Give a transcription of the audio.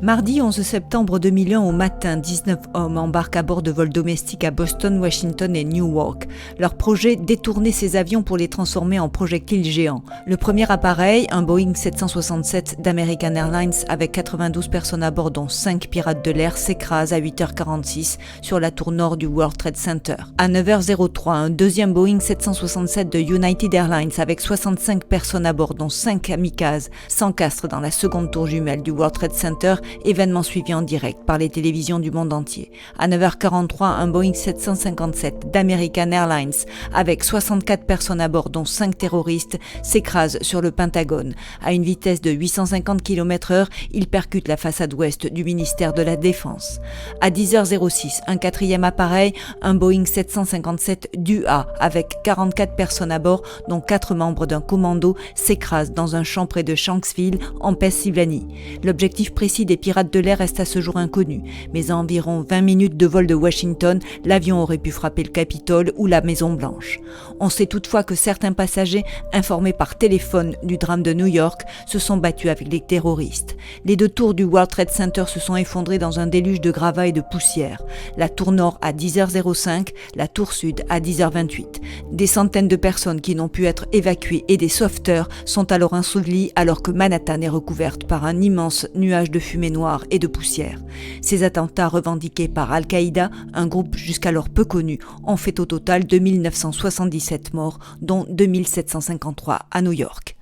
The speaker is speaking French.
Mardi 11 septembre 2001 au matin, 19 hommes embarquent à bord de vols domestiques à Boston, Washington et Newark. Leur projet, détourner ces avions pour les transformer en projectiles géants. Le premier appareil, un Boeing 767 d'American Airlines avec 92 personnes à bord dont 5 pirates de l'air, s'écrase à 8h46 sur la tour nord du World Trade Center. À 9h03, un deuxième Boeing 767 de United Airlines avec 65 personnes à bord dont 5 kamikazes s'encastre dans la seconde tour jumelle du World Trade Center, événement suivi en direct par les télévisions du monde entier. À 9h43, un Boeing 757 d'American Airlines avec 64 personnes à bord dont 5 terroristes s'écrase sur le Pentagone. À une vitesse de 850 km/h, il percute la façade ouest du ministère de la Défense. À 10h06, un quatrième appareil, un Boeing 757 d'UA avec 44 personnes à bord dont 4 membres d'un commando s'écrase dans un champ près de Shanksville en Pennsylvanie. L'objectif précis des pirates de l'air reste à ce jour inconnu, mais à environ 20 minutes de vol de Washington, l'avion aurait pu frapper le Capitole ou la Maison-Blanche. On sait toutefois que certains passagers, informés par téléphone du drame de New York, se sont battus avec les terroristes. Les 2 tours du World Trade Center se sont effondrées dans un déluge de gravats et de poussière. La tour nord à 10h05, la tour sud à 10h28. Des centaines de personnes qui n'ont pu être évacuées et des sauveteurs sont alors ensevelis alors que Manhattan est recouverte par un immense nuage de fumée noire et de poussière. Ces attentats revendiqués par Al-Qaïda, un groupe jusqu'alors peu connu, ont fait au total 2977 morts, dont 2753 à New York.